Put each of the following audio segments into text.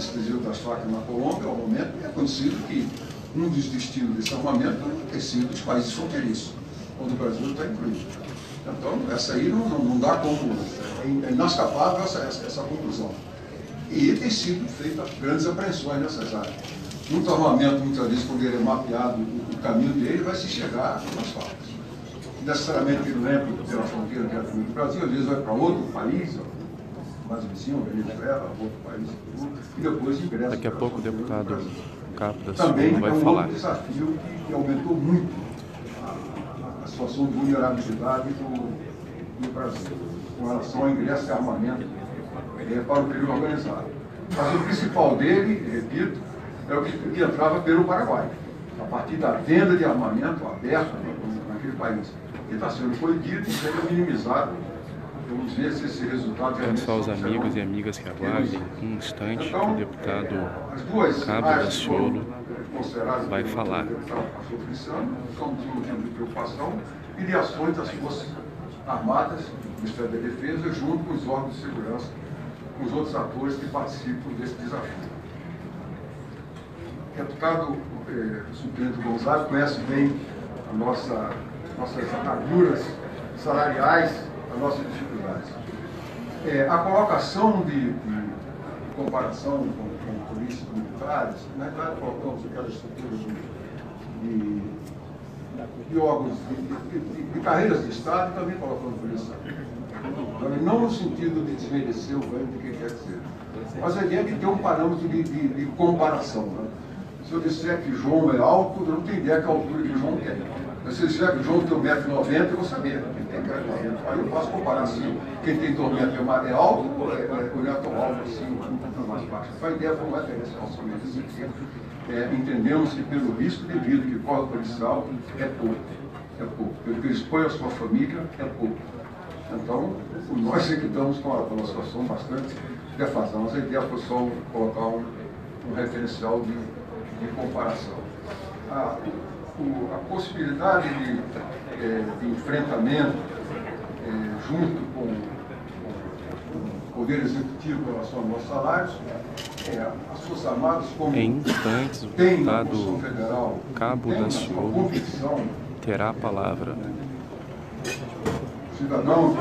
desse desvio das facas na Colômbia, ao momento, é conhecido que um dos destinos desse armamento é ter sido os países fronteiriços, onde o Brasil está incluído. Então, essa aí não dá como, é inescapável essa conclusão. E tem sido feitas grandes apreensões nessas áreas. Muito armamento, muitas vezes, quando ele é mapeado, o caminho dele vai se chegar nas facas. Necessariamente ele não é pela fronteira diretamente do Brasil, às vezes vai para outro país, mais vizinho, Venezuela, outro país, e depois ingressa. Daqui a pouco o deputado Cabo da Também Silva vai é um falar. outro desafio que aumentou muito a situação de vulnerabilidade do Brasil, com relação ao ingresso de armamento para o crime organizado. Mas o principal dele, repito, é o que entrava pelo Paraguai, a partir da venda de armamento aberto naquele país, que está sendo proibido e sendo minimizado. Vamos ver se esse resultado Então, só os amigos e amigas que aguardem um instante que o deputado Cabo da Ciolo vai falar. São motivos de preocupação e de ações das Forças Armadas, do Ministério da Defesa, junto com os órgãos de segurança, com os outros atores que participam desse desafio. O deputado Suplente Gonzaga conhece bem nossas agruras salariais, as nossas dificuldades. A colocação de comparação com polícias militares, na verdade colocamos aquela estrutura de órgãos, de carreiras de Estado e também colocamos polícia. Não no sentido de desmerecer o ganho de quem quer que seja, mas a ideia de ter um parâmetro de comparação. Né? Se eu disser que João é alto, eu não tenho ideia que a altura que João tem. Mas se eu disser que João tem 1,90 m, eu vou saber quem tem 1,90 m. Aí eu posso comparar assim, quem tem 2 metros é alto, ou é tão alto assim, um pouco mais baixo. Então a ideia foi uma referencial somente assim, entendemos que pelo risco de vida que corre o policial é pouco. Pelo que ele expõe a sua família, é pouco. Então, nós que estamos com uma situação bastante defasada, mas a ideia foi só colocar um referencial de comparação. A possibilidade de enfrentamento junto com o Poder Executivo em relação aos nossos salários, as Forças Armadas, como em instantes, o tem na deputado Constituição Federal, Cabo tem da na sua Ciolo convicção, terá a palavra. o cidadão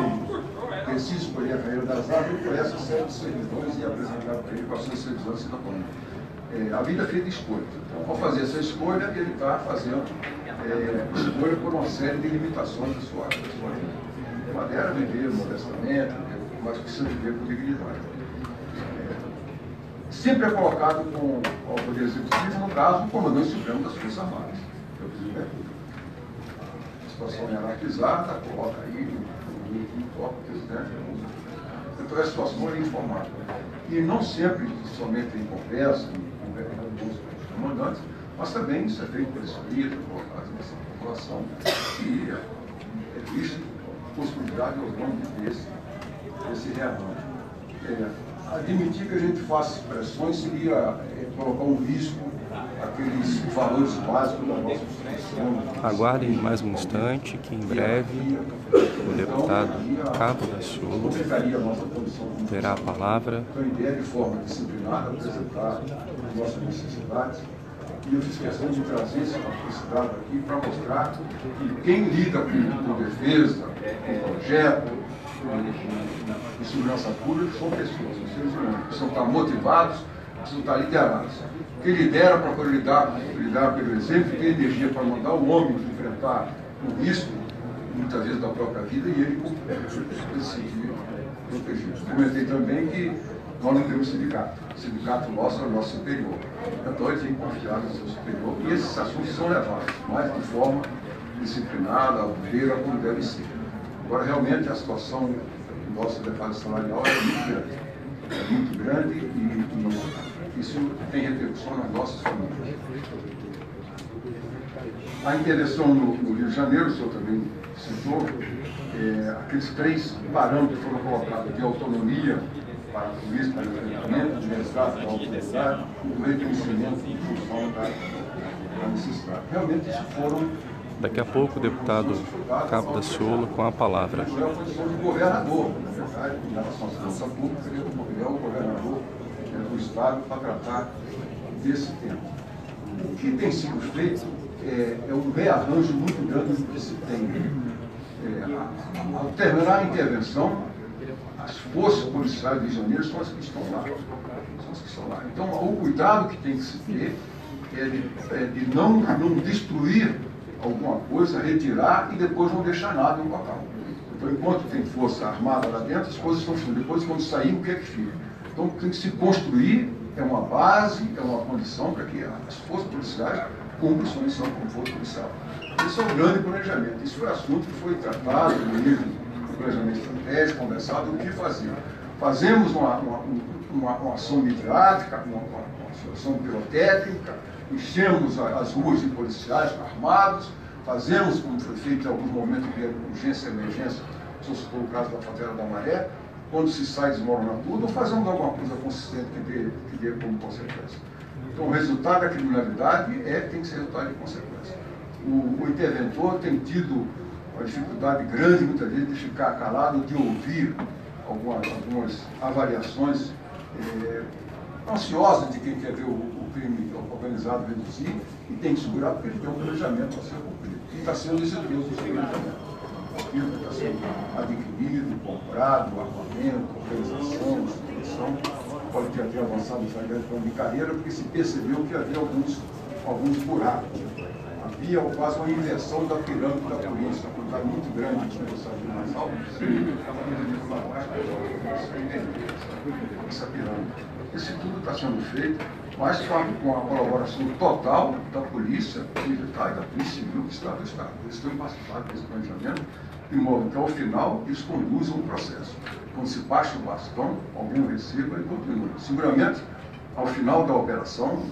que decide escolher a carreira das armas, ele conhece a série de servidores e apresentar para ele quais são os servidores da polícia. A vida é feita de escolha. Então, ao fazer essa escolha, ele está fazendo escolha por uma série de limitações da sua vida. De maneira a viver modestamente, mas precisa viver com dignidade. Sempre é colocado com o Poder Executivo, no caso, o Comandante Supremo das Forças Armadas, que é o Presidente da República. A situação hierarquizada, coloca aí, toca o Presidente. Então, a situação é informada. E não sempre, somente em conversa, com os comandantes, mas também isso é feito por escrita, colocado nessa população, e existe possibilidade ao longo desse rearranjo. Admitir que a gente faça expressões seria colocar um risco àqueles valores básicos da nossa Constituição. Aguardem mais um instante que em breve o deputado Cabo da Ciolo terá a palavra. Então, a ideia de forma disciplinada apresentar as nossas necessidades. E eu fiz questão de trazer essa publicidade aqui para mostrar que quem lida com defesa, com projeto, de segurança pública, são pessoas, são seres humanos, precisam estar motivados, precisam estar liderados. Quem lidera para lidar pelo exemplo, tem energia para mandar o homem enfrentar o risco, muitas vezes da própria vida, e ele decidir proteger. Comentei também que nós não temos sindicato. O sindicato nosso é o nosso superior. Então ele tem que confiar no seu superior. E esses assuntos são levados, mas de forma disciplinada, alveira, como deve ser. Agora, realmente, a situação do nosso defasagem salarial é muito grande. É muito grande e isso tem repercussão nas nossas famílias. A intervenção no Rio de Janeiro, o senhor também citou, aqueles 3 parâmetros foram colocados de autonomia para a polícia, para o enfrentamento, de resgate da autoridade, do reconhecimento em função da necessidade. Realmente, isso foram. Daqui a pouco o deputado Cabo da Ciolo com a palavra. É a posição do governador, na verdade, em relação à segurança pública, ele é o governador o Estado para tratar desse tema. O que tem sido feito é um rearranjo muito grande do que se tem. Ao terminar a intervenção, as forças policiais do Rio de Janeiro são as que estão lá. Então, o cuidado que tem que se ter é de não destruir alguma coisa, retirar e depois não deixar nada no local. Então, enquanto tem força armada lá dentro, as coisas estão funcionando. Depois, quando sair, o que é que fica? Então, tem que se construir, é uma base, é uma condição para que as forças policiais cumpram sua missão como força policial. Isso é um grande planejamento. Isso foi assunto que foi tratado no nível do planejamento estratégico, conversado, o que fazer. Fazemos uma ação midiática, uma ação pirotécnica, enchemos as ruas de policiais armados, fazemos, como foi feito em alguns momentos de urgência e emergência, se for o caso da favela da Maré, quando se sai desmorona tudo, ou fazemos alguma coisa consistente que dê como consequência. Então, o resultado da criminalidade tem que ser resultado de consequência. O interventor tem tido uma dificuldade grande, muitas vezes, de ficar calado, de ouvir algumas avaliações ansiosas de quem quer ver o crime organizado reduzir, e tem que segurar porque ele tem um planejamento a ser cumprido. E está sendo executado esse planejamento. Aquilo que está sendo adquirido, comprado, armamento, organização, instituição, pode ter até avançado nessa grande plano de carreira, porque se percebeu que havia alguns buracos. Havia quase uma inversão da pirâmide da polícia, uma quantidade muito grande de negociações mais altas, essa pirâmide. Isso tudo está sendo feito, mas com a colaboração total da polícia militar e da polícia civil que está do Estado. Eles têm participado desse planejamento, de modo que, ao final, eles conduzam o processo. Quando se baixa o bastão, alguém receba e continua. Seguramente, ao final da operação,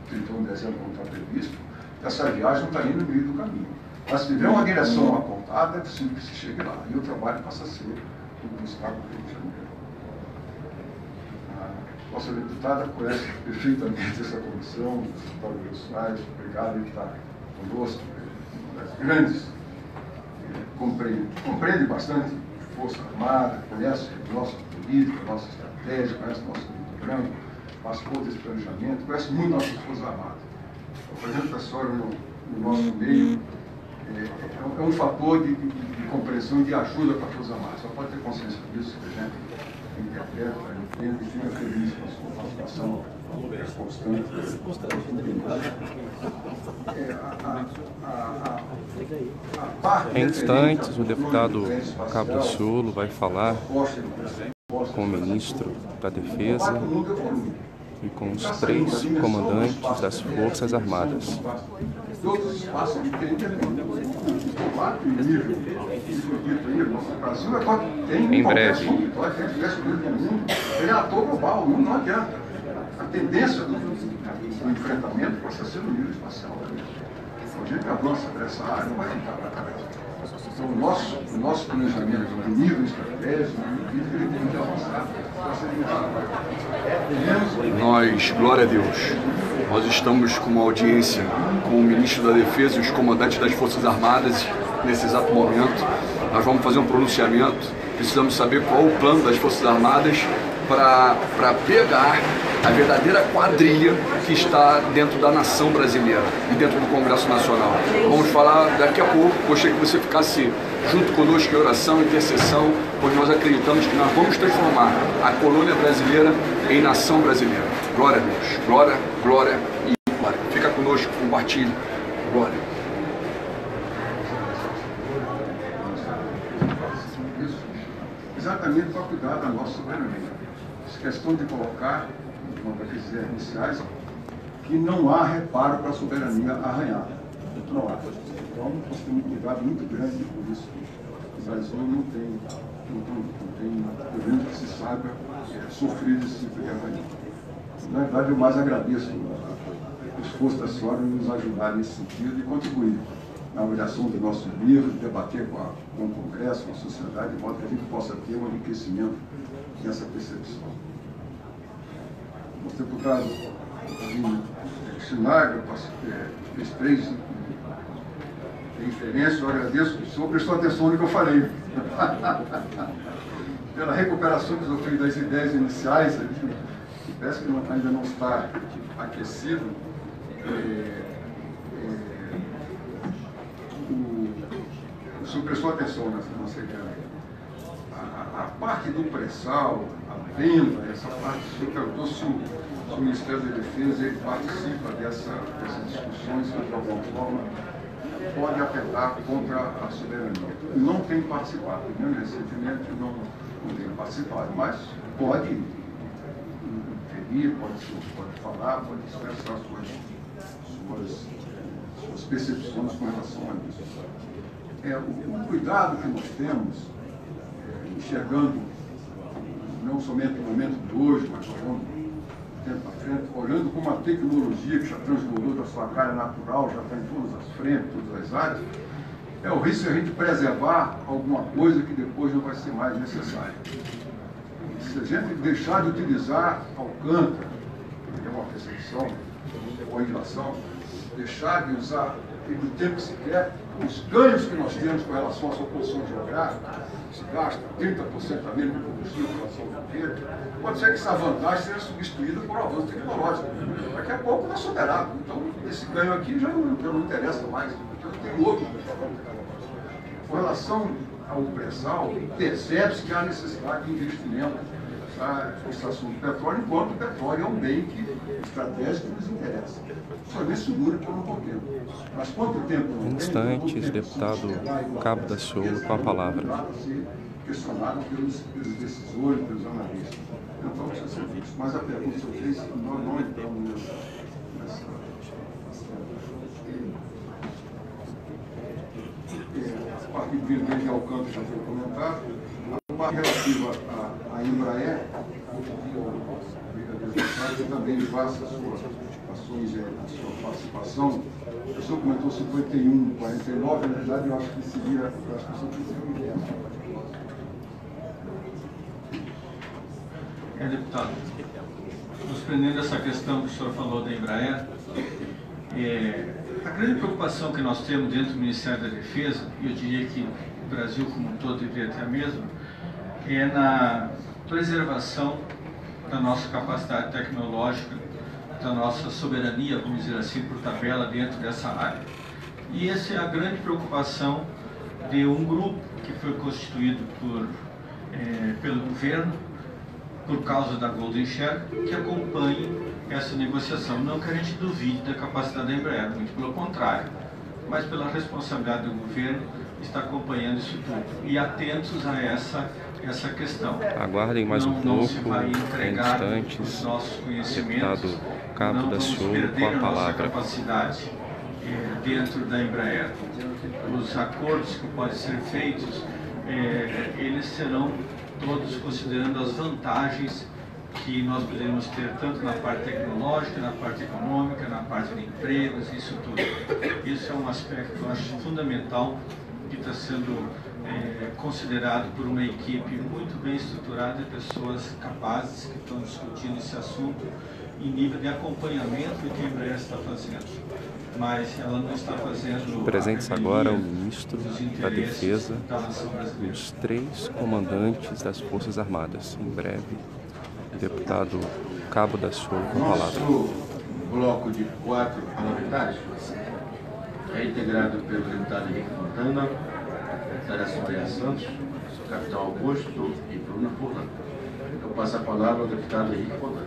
31 de dezembro, como está previsto, essa viagem está indo no meio do caminho. Mas se tiver uma direção apontada, é possível que se chegue lá. E o trabalho passa a ser do Estado do Rio de Janeiro. A nossa deputada conhece perfeitamente essa comissão, o deputado Wilson Soares, obrigado, ele está conosco, das grandes, compreende bastante Força Armada, conhece nossa política, nossa estratégia, conhece nosso livro branco, participou desse planejamento, conhece muito nossas Forças Armadas. A presença da senhora no nosso meio é um fator de compreensão e de ajuda para as Forças Armadas. Só pode ter consciência disso, que a gente interpreta, entende e fica feliz com a sua participação constante. Em instantes, o deputado Capiciolo vai falar com o ministro da Defesa e com os 3 comandantes das Forças Armadas. Em breve. Ele é ator global, o mundo não adianta. A tendência do enfrentamento passa a ser no nível espacial. A gente avança para essa área, não vai ficar para trás. Então, o nosso planejamento de nível estratégico, ele tem que avançar. Nós, glória a Deus, nós estamos com uma audiência com o ministro da Defesa e os comandantes das Forças Armadas nesse exato momento. Nós vamos fazer um pronunciamento, precisamos saber qual o plano das Forças Armadas para pegar a verdadeira quadrilha que está dentro da nação brasileira e dentro do Congresso Nacional. Vamos falar daqui a pouco, gostaria que você ficasse junto conosco em oração, intercessão, pois nós acreditamos que nós vamos transformar a colônia brasileira em nação brasileira. Glória a Deus, glória, glória e glória. Fica conosco, compartilhe, glória. Exatamente para cuidar da nossa soberania. Essa questão de colocar, uma das ideias iniciais, que não há reparo para a soberania arranhada. Não há. Então, nós temos um cuidado muito grande por isso. O Brasil não tem governo que se saiba sofrer desse tipo de arranhada. Na verdade, eu mais agradeço o esforço da senhora em nos ajudar nesse sentido e contribuir na avaliação do nosso livro, debater com o Congresso, com a sociedade, de modo que a gente possa ter um enriquecimento nessa percepção. O deputado Schneider fez 3 referências, eu agradeço, o senhor prestou atenção no que eu falei. Pela recuperação que eu fiz das ideias iniciais, parece que ainda não está aquecido. O senhor prestou atenção nessa ideia. A parte do pré-sal, a venda, essa parte, o senhor perguntou se o Ministério da Defesa ele participa dessas discussões que, de alguma forma, pode atentar contra a soberania. Não tem participado, né? Recentemente não tem participado, mas pode intervir, pode falar, pode expressar suas percepções com relação a isso. O cuidado que nós temos, enxergando não somente o momento de hoje, mas olhando tempo à frente, olhando como a tecnologia que já transbordou da sua área natural, já está em todas as frentes, todas as áreas, é o risco de a gente preservar alguma coisa que depois não vai ser mais necessária. Se a gente deixar de utilizar Alcântara, que é uma percepção, uma ilação, deixar de usar do tempo que se quer, os ganhos que nós temos com relação à sua posição geográfica, se gasta 30% a menos de combustível em relação ao inteiro, pode ser que essa vantagem seja substituída por avanço tecnológico. Daqui a pouco está superado. Então, esse ganho aqui já não interessa mais, porque tem outro. Com relação ao pré-sal, percebe-se que há necessidade de investimento na extração do petróleo, enquanto o petróleo é um bem estratégico que nos interessa. Só vê seguro por um bom tempo. Mas quanto tempo não tem? Instantes, deputado Cabo da Ciolo com a palavra. Questionado pelos decisores, pelos analistas. Então, mas a pergunta que eu fiz, nós não entramos nessa a parte de verde Alcântara já foi comentado. A parte relativa à Embraer, eu também faço a sua participação. O senhor comentou 51, 49, na verdade eu acho que seria, eu acho que o senhor precisa deputado, nos prendendo essa questão que o senhor falou da Embraer, a grande preocupação que nós temos dentro do Ministério da Defesa, e eu diria que o Brasil como um todo deveria ter a mesma, é na preservação da nossa capacidade tecnológica, da nossa soberania, vamos dizer assim, por tabela dentro dessa área. E essa é a grande preocupação de um grupo que foi constituído pelo governo, por causa da Golden Share, que acompanhe essa negociação. Não que a gente duvide da capacidade da Embraer, muito pelo contrário, mas pela responsabilidade do governo está acompanhando isso tudo e atentos a essa questão. Aguardem mais um pouco, em instantes, deputado Cabo da Ciolo com a palavra. Capacidade dentro da Embraer. Os acordos que podem ser feitos, eles serão todos considerando as vantagens que nós podemos ter tanto na parte tecnológica, na parte econômica, na parte de empregos, isso tudo. Isso é um aspecto que eu acho fundamental, que está sendo considerado por uma equipe muito bem estruturada de pessoas capazes que estão discutindo esse assunto em nível de acompanhamento do que a Embraer está fazendo. Mas ela não está fazendo... Presentes agora o ministro da Defesa e os 3 comandantes das Forças Armadas. Em breve, o deputado Cabo da Ciolo com a palavra. Nosso bloco de 4 parlamentares é integrado pelo deputado Henrique Fontana, deputada Soraya Santos, capitão Augusto e Bruna Furlan. Eu passo a palavra ao deputado Henrique Fontana.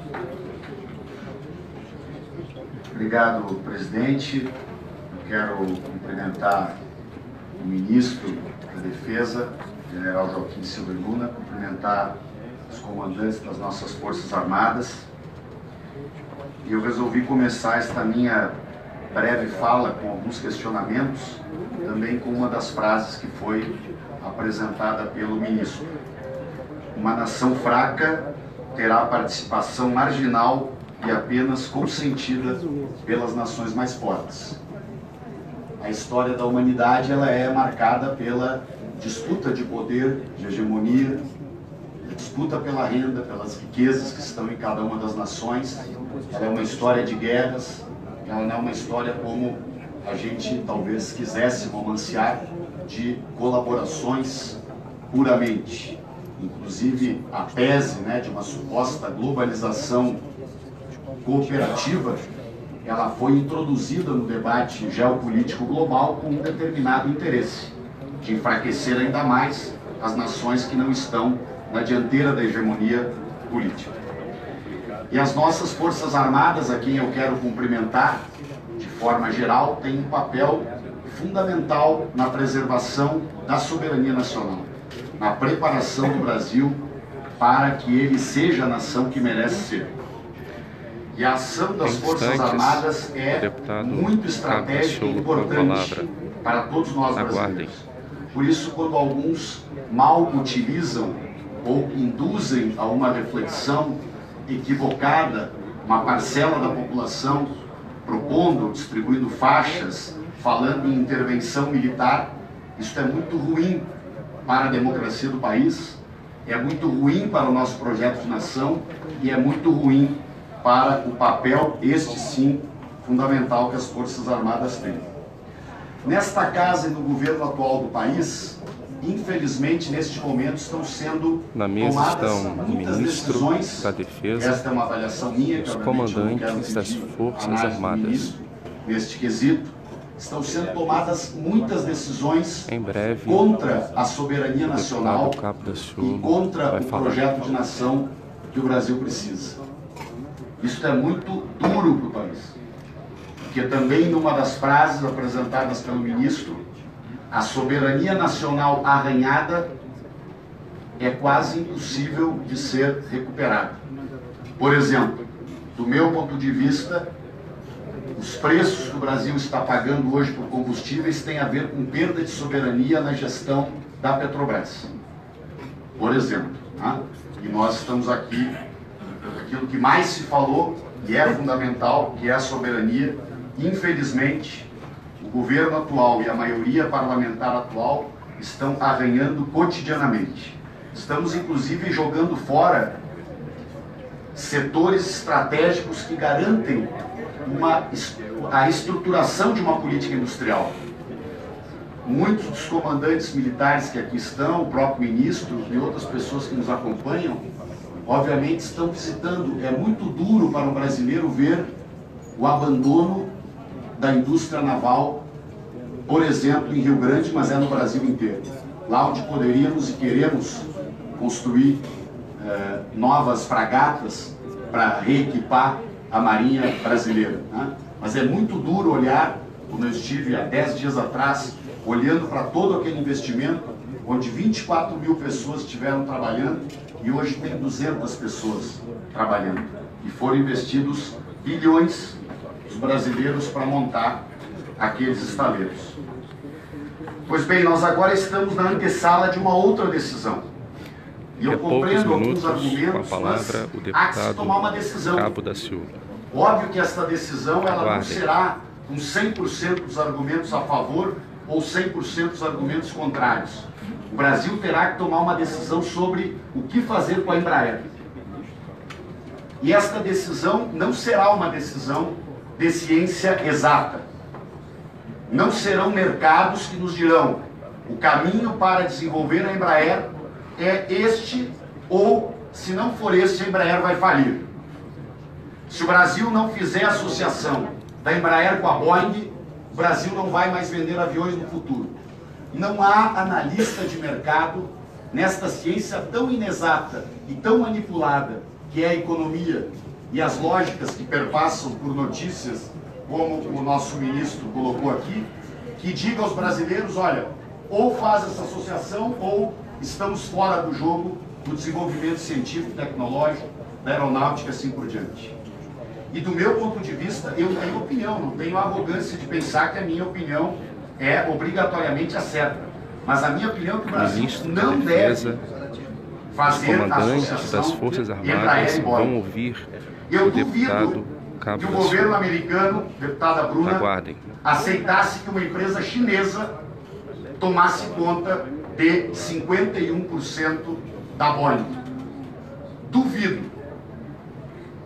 Obrigado, presidente. Eu quero cumprimentar o ministro da Defesa, general Joaquim Silva Luna, cumprimentar os comandantes das nossas Forças Armadas. E eu resolvi começar esta minha breve fala com alguns questionamentos, também com uma das frases que foi apresentada pelo ministro. Uma nação fraca terá participação marginal e apenas consentida pelas nações mais fortes. A história da humanidade ela é marcada pela disputa de poder, de hegemonia, disputa pela renda, pelas riquezas que estão em cada uma das nações. Ela é uma história de guerras, ela não é uma história como a gente talvez quisesse romancear, de colaborações puramente. Inclusive a tese de uma suposta globalização cooperativa, ela foi introduzida no debate geopolítico global com um determinado interesse de enfraquecer ainda mais as nações que não estão na dianteira da hegemonia política. E as nossas Forças Armadas, a quem eu quero cumprimentar de forma geral, têm um papel fundamental na preservação da soberania nacional, na preparação do Brasil para que ele seja a nação que merece ser. E a ação das Forças Armadas é muito estratégica e importante para todos nós brasileiros. Por isso, quando alguns mal utilizam ou induzem a uma reflexão equivocada, uma parcela da população propondo, distribuindo faixas, falando em intervenção militar, isso é muito ruim para a democracia do país, é muito ruim para o nosso projeto de nação e é muito ruim para o papel, este sim, fundamental que as Forças Armadas têm. Nesta casa e no governo atual do país, infelizmente, neste momento, estão sendo tomadas muitas decisões. Da Defesa, esta é uma avaliação minha, os comandantes das Forças Armadas. Neste quesito, estão sendo tomadas muitas decisões em breve, contra a soberania nacional e contra o projeto de nação que o Brasil precisa. Isso é muito duro para o país, porque também numa das frases apresentadas pelo ministro, a soberania nacional arranhada é quase impossível de ser recuperada. Por exemplo, do meu ponto de vista, os preços que o Brasil está pagando hoje por combustíveis têm a ver com perda de soberania na gestão da Petrobras. Por exemplo, né? E nós estamos aqui, aquilo que mais se falou, e é fundamental, que é a soberania. Infelizmente, o governo atual e a maioria parlamentar atual estão arranhando cotidianamente. Estamos, inclusive, jogando fora setores estratégicos que garantem a estruturação de uma política industrial. Muitos dos comandantes militares que aqui estão, o próprio ministro e outras pessoas que nos acompanham, obviamente estão visitando. É muito duro para o brasileiro ver o abandono da indústria naval, por exemplo, em Rio Grande, mas é no Brasil inteiro. Lá onde poderíamos e queremos construir novas fragatas para reequipar a Marinha brasileira, né? Mas é muito duro olhar, como eu estive há 10 dias atrás, olhando para todo aquele investimento, onde 24 mil pessoas estiveram trabalhando e hoje tem 200 pessoas trabalhando. E foram investidos bilhões dos brasileiros para montar aqueles estaleiros. Pois bem, nós agora estamos na antessala de uma outra decisão. E eu compreendo alguns argumentos, mas há que se tomar uma decisão. Óbvio que esta decisão ela não será com 100% dos argumentos a favor ou 100% dos argumentos contrários. O Brasil terá que tomar uma decisão sobre o que fazer com a Embraer. E esta decisão não será uma decisão de ciência exata. Não serão mercados que nos dirão o caminho para desenvolver a Embraer é este, ou se não for este, a Embraer vai falir. Se o Brasil não fizer associação da Embraer com a Boeing, o Brasil não vai mais vender aviões no futuro. Não há analista de mercado nesta ciência tão inexata e tão manipulada que é a economia e as lógicas que perpassam por notícias, como o nosso ministro colocou aqui, que diga aos brasileiros, olha, ou faz essa associação ou estamos fora do jogo do desenvolvimento científico, tecnológico, da aeronáutica e assim por diante. E do meu ponto de vista, eu tenho opinião, não tenho a arrogância de pensar que a minha opinião é obrigatoriamente a certa. Mas a minha opinião é que o Brasil não deve fazer a associação das Forças Armadas vão ouvir eu duvido que o governo americano, deputada Bruna, aceitasse que uma empresa chinesa tomasse conta de 51% da Boeing. Duvido.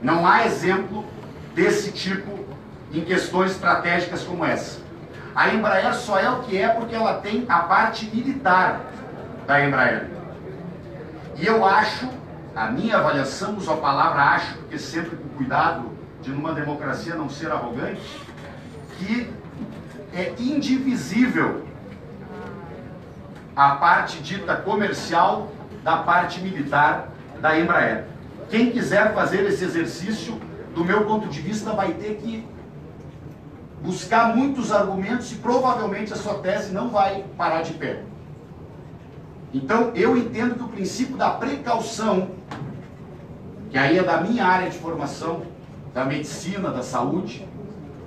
Não há exemplo desse tipo em questões estratégicas como essa. A Embraer só é o que é porque ela tem a parte militar da Embraer. E eu acho, a minha avaliação, uso a palavra acho, porque sempre com cuidado de numa democracia não ser arrogante, que é indivisível a parte dita comercial da parte militar da Embraer. Quem quiser fazer esse exercício, do meu ponto de vista, vai ter que buscar muitos argumentos e provavelmente a sua tese não vai parar de pé. Então, eu entendo que o princípio da precaução, que aí é da minha área de formação, da medicina, da saúde,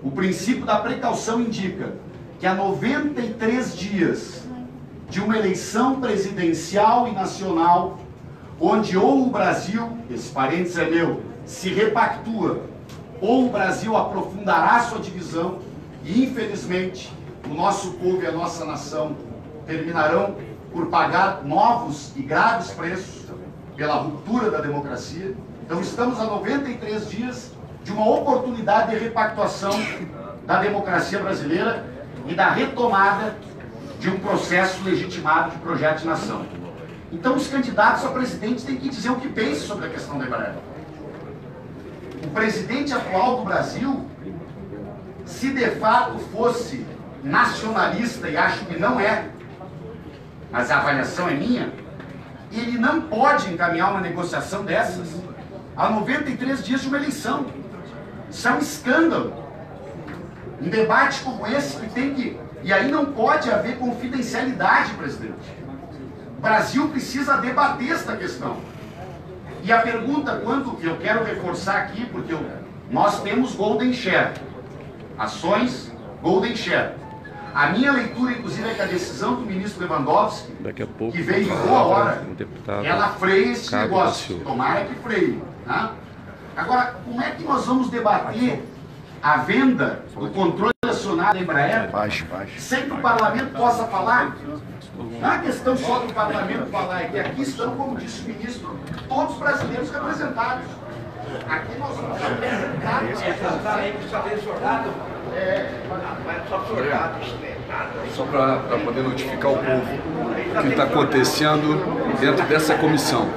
o princípio da precaução indica que a 93 dias de uma eleição presidencial e nacional, onde ou o Brasil, esse parênteses é meu, se repactua, ou o Brasil aprofundará sua divisão, e infelizmente o nosso povo e a nossa nação terminarão por pagar novos e graves preços pela ruptura da democracia. Então estamos a 93 dias de uma oportunidade de repactuação da democracia brasileira e da retomada de um processo legitimado de projeto de nação. Então os candidatos a presidente têm que dizer o que pensam sobre a questão da Embraer. O presidente atual do Brasil, se de fato fosse nacionalista, e acho que não é, mas a avaliação é minha, ele não pode encaminhar uma negociação dessas a 93 dias de uma eleição. Isso é um escândalo. Um debate como esse que tem que... E aí não pode haver confidencialidade, presidente. O Brasil precisa debater esta questão. E a pergunta, quando eu quero reforçar aqui, porque nós temos Golden Share, ações Golden Share. A minha leitura, inclusive, é que a decisão do ministro Lewandowski, que veio em boa hora, ela freia esse negócio. Tomara que freie. Né? Agora, como é que nós vamos debater a venda, o controle acionário da Embraer, sem que o parlamento possa falar? Não é questão só do parlamento falar, é que aqui estão, como disse o ministro, todos os brasileiros representados. Aqui nós vamos apresentar... Só para poder notificar o povo o que está acontecendo dentro dessa comissão.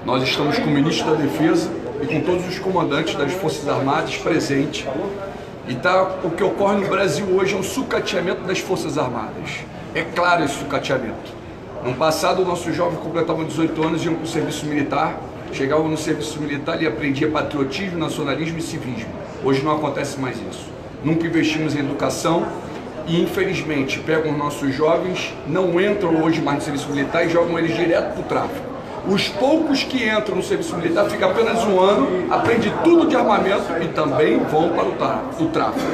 Nós estamos com o ministro da Defesa e com todos os comandantes das Forças Armadas presentes. E o que ocorre no Brasil hoje é um sucateamento das Forças Armadas. É claro esse sucateamento. No passado, nossos jovens completavam 18 anos e iam para o serviço militar. Chegavam no serviço militar e aprendia patriotismo, nacionalismo e civismo. Hoje não acontece mais isso. Nunca investimos em educação e, infelizmente, pegam os nossos jovens, não entram hoje mais no serviço militar e jogam eles direto para o tráfico. Os poucos que entram no serviço militar ficam apenas um ano, aprendem tudo de armamento e também vão para o tráfico.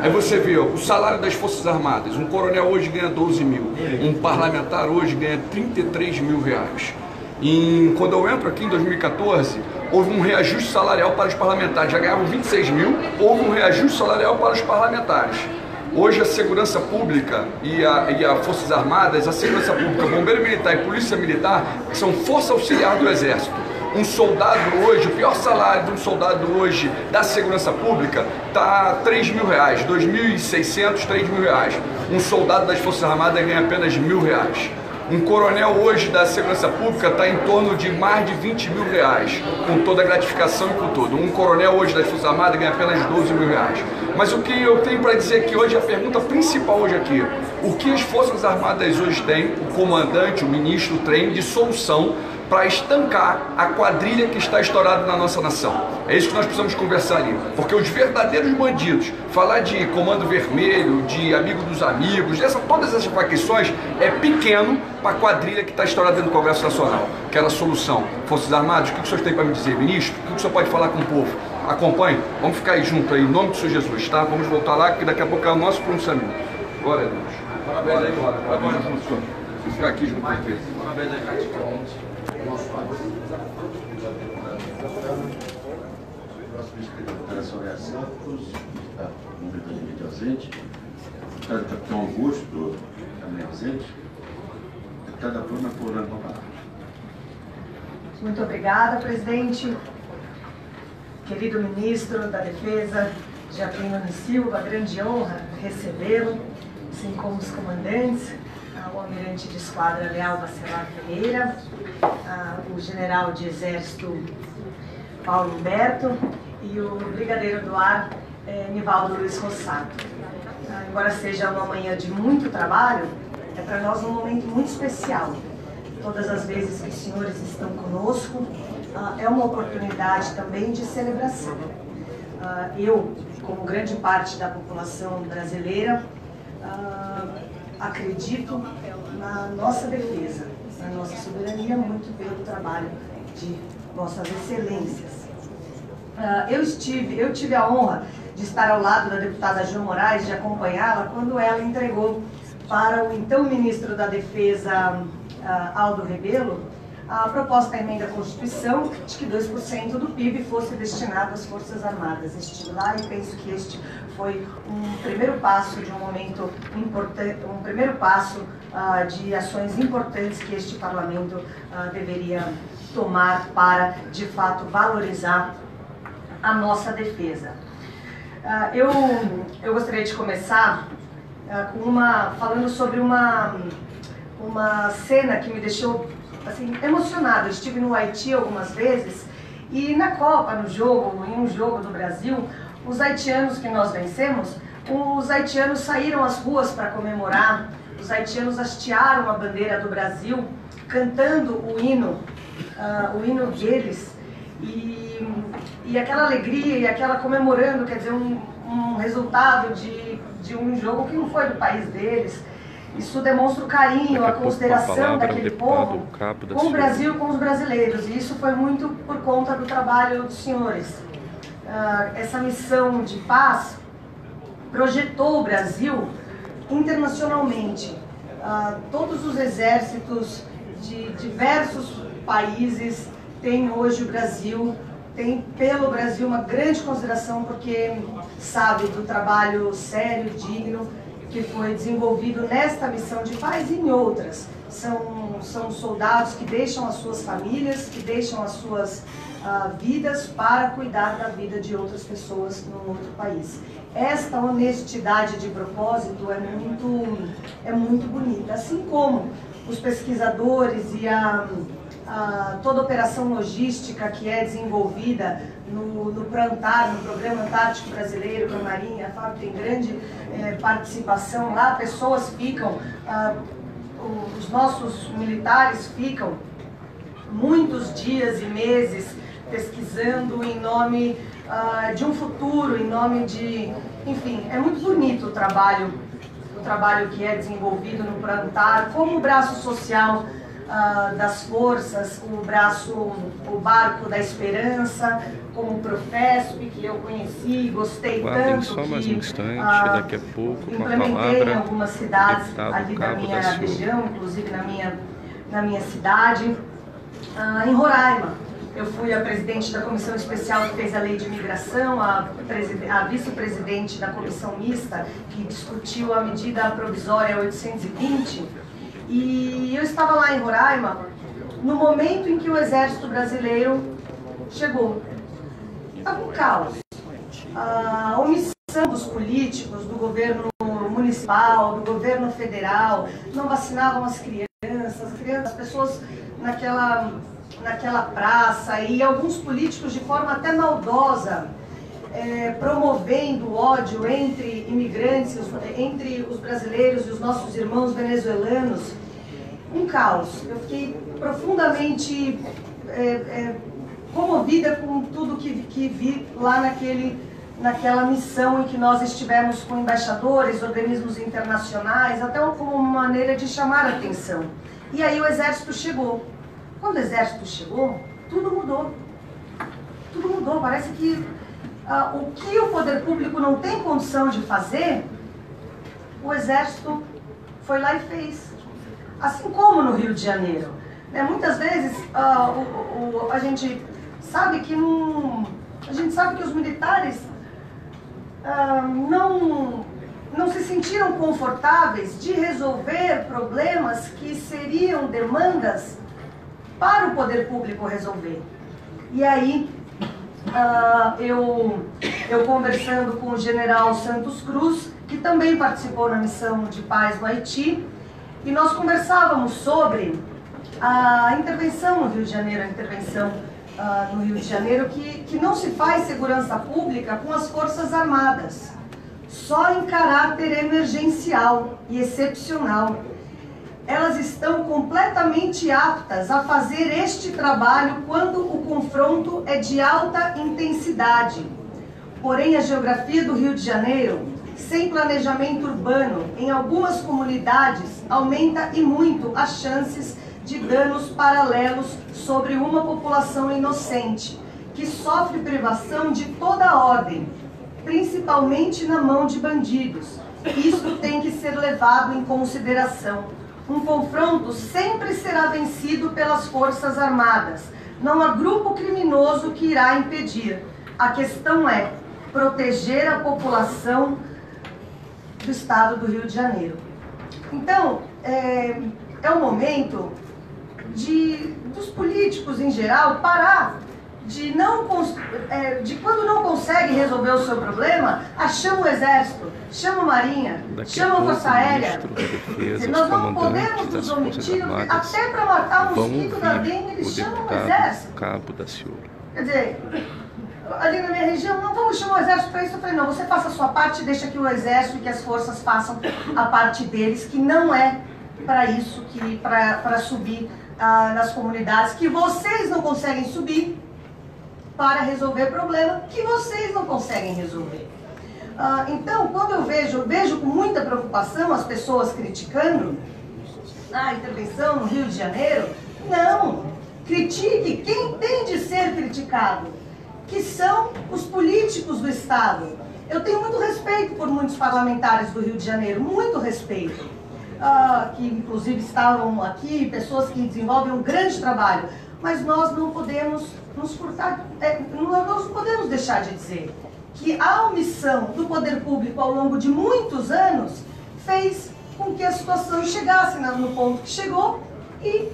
Aí você vê o salário das Forças Armadas. Um coronel hoje ganha 12 mil, um parlamentar hoje ganha 33 mil reais. Quando eu entro aqui em 2014, houve um reajuste salarial para os parlamentares, já ganhavam 26 mil, houve um reajuste salarial para os parlamentares. Hoje a segurança pública e a Forças Armadas, a segurança pública, bombeiro militar e polícia militar são força auxiliar do Exército. Um soldado hoje, o pior salário de um soldado hoje da segurança pública está R$3 mil, 2.600, R$3 mil. Um soldado das Forças Armadas ganha apenas R$1.000. Um coronel hoje da segurança pública está em torno de mais de R$20 mil, com toda a gratificação e com tudo. Um coronel hoje das Forças Armadas ganha apenas R$12 mil. Mas o que eu tenho para dizer aqui hoje, a pergunta principal hoje aqui, o que as Forças Armadas hoje têm, o comandante, o ministro, tem de solução para estancar a quadrilha que está estourada na nossa nação? É isso que nós precisamos conversar ali, porque os verdadeiros bandidos, falar de Comando Vermelho, de Amigo dos Amigos, todas essas facções é pequeno para a quadrilha que está estourada dentro do Congresso Nacional. Quero a solução. Forças Armadas, o que o senhor tem para me dizer, ministro? O que o senhor pode falar com o povo? Acompanhe, vamos ficar aí junto aí, em nome do Senhor Jesus, tá? Vamos voltar lá, que daqui a pouco é o nosso pronunciamento. Glória a Deus. Parabéns aí, glória. Parabéns junto, senhor. Vamos ficar aqui junto, perfeito. Parabéns aí, Próximo inscrito, doutora Soraya Santos, está momentaneamente ausente. Deputado Capitão Augusto, também ausente. Deputada Bruna Porano, vamos lá. Muito obrigada, presidente. Querido ministro da Defesa, Joaquim Nunes Silva, grande honra recebê-lo, assim como os comandantes, o almirante de esquadra Leal Bacelar Ferreira, o general de exército Paulo Humberto e o brigadeiro do ar, Nivaldo Luiz Rossato. Embora seja uma manhã de muito trabalho, é para nós um momento muito especial. Todas as vezes que os senhores estão conosco, é uma oportunidade também de celebração. Eu, como grande parte da população brasileira, acredito na nossa defesa, na nossa soberania, muito pelo trabalho de vossas excelências. Eu tive a honra de estar ao lado da deputada Gil Moraes, de acompanhá-la quando ela entregou para o então ministro da Defesa, Aldo Rebelo, a proposta da emenda à Constituição de que 2% do PIB fosse destinado às Forças Armadas. Estive lá e penso que este foi um primeiro passo de um momento importante, um primeiro passo de ações importantes que este Parlamento deveria tomar para, de fato, valorizar a nossa defesa. Eu gostaria de começar falando sobre uma cena que me deixou assim, emocionada. Eu estive no Haiti algumas vezes e na Copa, em um jogo do Brasil, os haitianos que nós vencemos, os haitianos saíram às ruas para comemorar, os haitianos hastearam a bandeira do Brasil, cantando o hino deles, e aquela alegria e aquela comemorando, quer dizer, um resultado de um jogo que não foi do país deles. Isso demonstra o carinho, a consideração daquele povo com o Brasil, com os brasileiros. E isso foi muito por conta do trabalho dos senhores. Essa missão de paz projetou o Brasil internacionalmente. Todos os exércitos de diversos países têm hoje o Brasil, tem pelo Brasil uma grande consideração porque sabe do trabalho sério, digno, que foi desenvolvido nesta missão de paz e em outras. São soldados que deixam as suas famílias, que deixam as suas vidas para cuidar da vida de outras pessoas num outro país. Esta honestidade de propósito é muito bonita, assim como os pesquisadores e toda a operação logística que é desenvolvida no PRANTAR, no Programa Antártico Brasileiro, que a Marinha, a FAB tem grande participação lá, pessoas ficam, os nossos militares ficam muitos dias e meses pesquisando em nome de um futuro, em nome de... Enfim, é muito bonito o trabalho que é desenvolvido no PRANTAR, como o braço social das forças, o barco da esperança, como o Profesp, que eu conheci, gostei tanto só mais um instante, daqui a pouco, implementei em algumas cidades ali da minha região, inclusive na minha cidade, em Roraima. Eu fui a presidente da comissão especial que fez a lei de imigração, a vice-presidente da comissão mista que discutiu a medida provisória 820, e eu estava lá em Roraima no momento em que o Exército Brasileiro chegou. Estava um caos. A omissão dos políticos, do governo municipal, do governo federal, não vacinavam as crianças, as pessoas naquela praça, e alguns políticos de forma até maldosa, promovendo ódio entre imigrantes, entre os brasileiros e os nossos irmãos venezuelanos. Um caos. Eu fiquei profundamente comovida com tudo que vi lá naquela missão em que nós estivemos com embaixadores, organismos internacionais, até como uma maneira de chamar a atenção. E aí o Exército chegou. Quando o Exército chegou, tudo mudou. Tudo mudou. Parece que o que o poder público não tem condição de fazer, o Exército foi lá e fez. Assim como no Rio de Janeiro. Muitas vezes a gente sabe que os militares não se sentiram confortáveis de resolver problemas que seriam demandas para o poder público resolver. E aí, eu conversando com o general Santos Cruz, que também participou na missão de paz no Haiti, e nós conversávamos sobre a intervenção no Rio de Janeiro, a intervenção no Rio de Janeiro que não se faz segurança pública com as Forças Armadas, só em caráter emergencial e excepcional. Elas estão completamente aptas a fazer este trabalho quando o confronto é de alta intensidade. Porém, a geografia do Rio de Janeiro, sem planejamento urbano, em algumas comunidades, aumenta e muito as chances de danos paralelos sobre uma população inocente, que sofre privação de toda a ordem, principalmente na mão de bandidos. Isso tem que ser levado em consideração. Um confronto sempre será vencido pelas Forças Armadas. Não há grupo criminoso que irá impedir. A questão é proteger a população do estado do Rio de Janeiro. Então, é o momento dos políticos em geral parar de quando não consegue resolver o seu problema, chama o Exército, chama a Marinha, chama a Força Aérea. Nós não podemos nos omitir, até para matar um mosquito da dengue, eles chamam o Exército. Cabo da Ciolo. Quer dizer, ali na minha região, não vamos chamar o Exército para isso. Eu falei, não, você faça a sua parte e deixa que o Exército e que as forças façam a parte deles, que não é para isso, para subir nas comunidades, que vocês não conseguem subir, para resolver problema que vocês não conseguem resolver. Então, quando eu vejo com muita preocupação as pessoas criticando a intervenção no Rio de Janeiro. Não! Critique quem tem de ser criticado, que são os políticos do Estado. Eu tenho muito respeito por muitos parlamentares do Rio de Janeiro, muito respeito, que inclusive estavam aqui, pessoas que desenvolvem um grande trabalho, mas nós não podemos nos furtar, nós não podemos deixar de dizer que a omissão do poder público ao longo de muitos anos fez com que a situação chegasse no ponto que chegou, e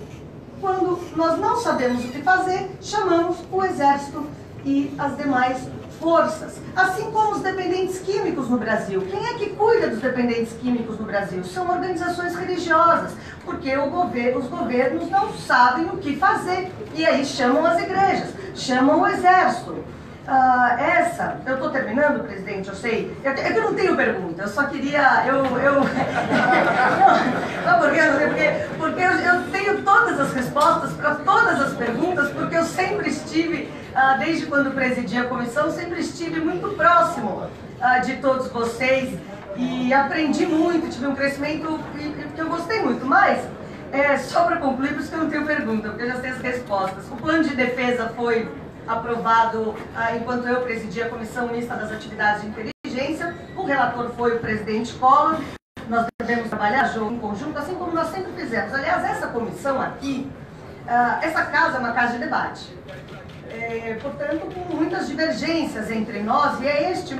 quando nós não sabemos o que fazer, chamamos o Exército e as demais forças, assim como os dependentes químicos no Brasil. Quem é que cuida dos dependentes químicos no Brasil? São organizações religiosas, porque os governos não sabem o que fazer, e aí chamam as igrejas, chamam o Exército. Eu estou terminando, presidente, eu sei. É que eu não tenho pergunta, eu só queria... porque eu tenho todas as respostas para todas as perguntas, porque eu sempre estive, desde quando presidi a comissão, sempre estive muito próximo de todos vocês e aprendi muito, tive um crescimento que eu gostei muito, mas só para concluir, por isso que eu não tenho pergunta, porque eu já sei as respostas. O plano de defesa foi aprovado enquanto eu presidi a Comissão Mista das Atividades de Inteligência. O relator foi o presidente Collor. Nós devemos trabalhar em conjunto, assim como nós sempre fizemos. Aliás, essa comissão aqui, essa casa é uma casa de debate. Portanto, com muitas divergências entre nós, e essa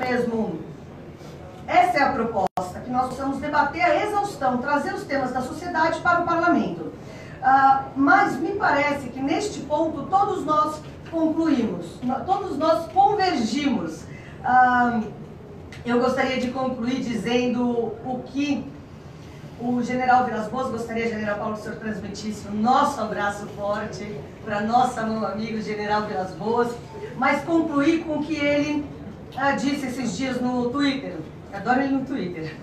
é a proposta, que nós possamos debater a exaustão, trazer os temas da sociedade para o parlamento. Mas me parece que neste ponto todos nós concluímos, todos nós convergimos. Eu gostaria de concluir dizendo o que o general Vilas Boas, gostaria, general Paulo, que o senhor transmitisse o nosso abraço forte para nossa mão amigo, general Vilas Boas, mas concluir com o que ele disse esses dias no Twitter. Adoro ele no Twitter.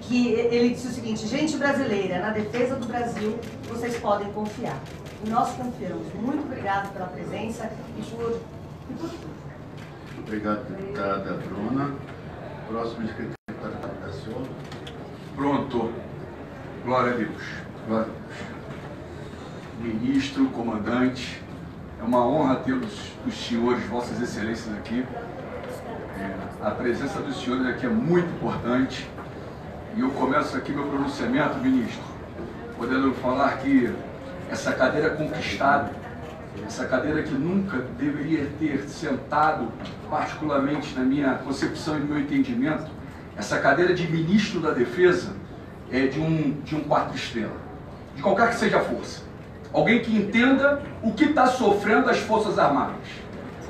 Que ele disse o seguinte: gente brasileira, na defesa do Brasil, vocês podem confiar. E nós confiamos. Muito obrigado pela presença e por tudo. Obrigado, deputada Bruna. Próximo inscrito, deputada da Ciolo. Pronto. Glória a Deus. Glória a Deus. Ministro, comandante, é uma honra ter os senhores, vossas excelências aqui. A presença dos senhores aqui é muito importante. E eu começo aqui meu pronunciamento, ministro, podendo falar que essa cadeira conquistada, essa cadeira que nunca deveria ter sentado, particularmente na minha concepção e no meu entendimento, essa cadeira de ministro da Defesa é de um 4 estrelas, de qualquer que seja a força. Alguém que entenda o que está sofrendo as Forças Armadas.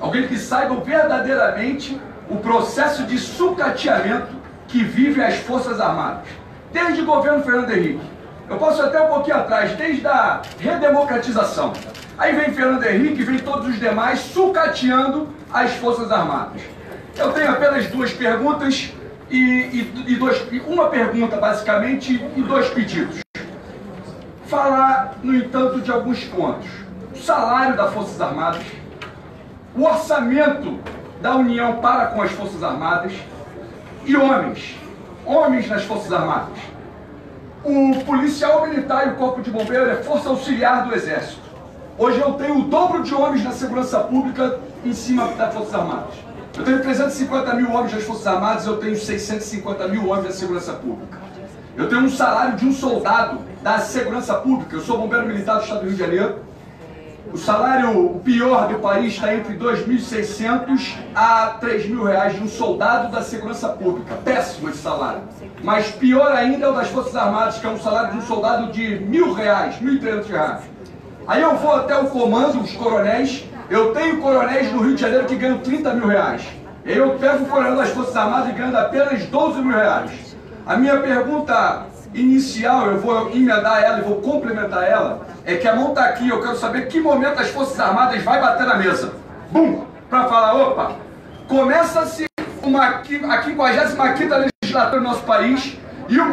Alguém que saiba verdadeiramente o processo de sucateamento que vivem as Forças Armadas. Desde o governo Fernando Henrique. Eu posso ir até um pouquinho atrás, desde a redemocratização. Aí vem Fernando Henrique, vem todos os demais sucateando as Forças Armadas. Eu tenho apenas duas perguntas uma pergunta basicamente e dois pedidos. Falar, no entanto, de alguns pontos. O salário das Forças Armadas, o orçamento da União para com as Forças Armadas e homens nas Forças Armadas. O policial militar e o corpo de bombeiro é força auxiliar do Exército. Hoje eu tenho o dobro de homens na segurança pública em cima das Forças Armadas. Eu tenho 350 mil homens nas Forças Armadas, eu tenho 650 mil homens na segurança pública. Eu tenho um salário de um soldado da segurança pública, eu sou bombeiro militar do Estado do Rio de Janeiro. O salário pior do país está entre 2.600 a 3.000 reais de um soldado da segurança pública. Péssimo esse salário. Mas pior ainda é o das Forças Armadas, que é um salário de um soldado de R$1.000, R$1.300. Aí eu vou até o comando, os coronéis. Eu tenho coronéis no Rio de Janeiro que ganham 30 mil reais. E eu pego o coronel das Forças Armadas e ganho apenas 12 mil reais. A minha pergunta inicial, eu vou emendar ela e vou complementar ela, é que a mão está aqui, eu quero saber que momento as Forças Armadas vai bater na mesa. Bum! Para falar, opa, começa-se a 55ª legislatura do nosso país e a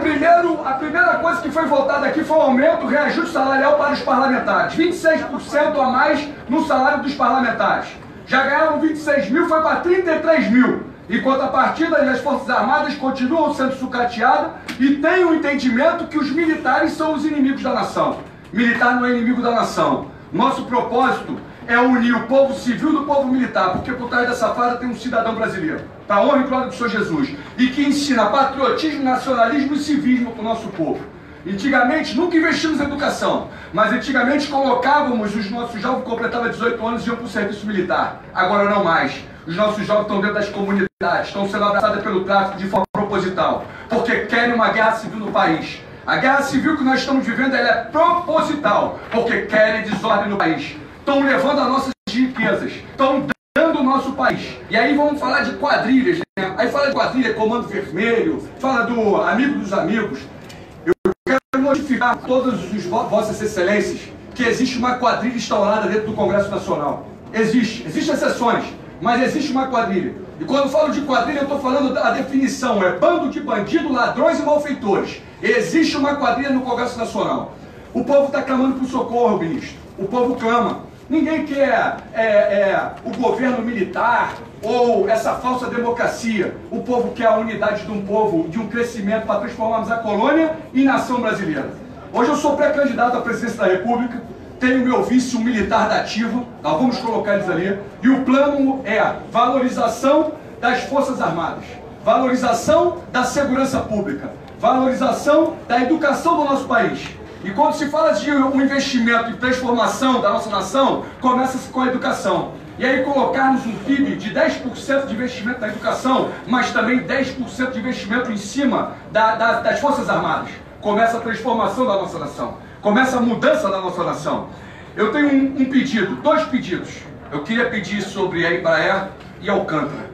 primeira coisa que foi votada aqui foi o aumento, o reajuste salarial para os parlamentares. 26% a mais no salário dos parlamentares. Já ganharam 26 mil, foi para 33 mil. Enquanto a partida das Forças Armadas continuam sendo sucateadas e tem o entendimento que os militares são os inimigos da nação. Militar não é inimigo da nação. Nosso propósito é unir o povo civil do povo militar, porque por trás dessa farda tem um cidadão brasileiro, para a honra e glória do Senhor Jesus, e que ensina patriotismo, nacionalismo e civismo para o nosso povo. Antigamente, nunca investimos em educação, mas antigamente colocávamos os nossos jovens que completavam 18 anos e iam para o serviço militar. Agora não mais. Os nossos jovens estão dentro das comunidades, estão sendo abraçados pelo tráfico de forma proposital, porque querem uma guerra civil no país. A guerra civil que nós estamos vivendo ela é proposital, porque querem desordem no país. Estão levando as nossas riquezas, estão dando o nosso país. E aí vamos falar de quadrilhas, né? Aí fala de quadrilha, Comando Vermelho, fala do Amigo dos Amigos. Eu quero notificar a todas as vossas excelências que existe uma quadrilha instaurada dentro do Congresso Nacional. Existem exceções, mas existe uma quadrilha. E quando eu falo de quadrilha, eu estou falando da definição, é bando de bandidos, ladrões e malfeitores. Existe uma quadrilha no Congresso Nacional. O povo está clamando por socorro, ministro. O povo clama. Ninguém quer o governo militar ou essa falsa democracia. O povo quer a unidade de um povo, de um crescimento para transformarmos a colônia em nação brasileira. Hoje eu sou pré-candidato à presidência da República. Tenho meu vice, um militar da ativa, nós vamos colocar eles ali, e o plano é a valorização das Forças Armadas, valorização da segurança pública, valorização da educação do nosso país. E quando se fala de um investimento em transformação da nossa nação, começa-se com a educação. E aí colocarmos um PIB de 10% de investimento na educação, mas também 10% de investimento em cima das Forças Armadas. Começa a transformação da nossa nação. Começa a mudança da nossa nação. Eu tenho um pedido, dois pedidos. Eu queria pedir sobre a Embraer e Alcântara.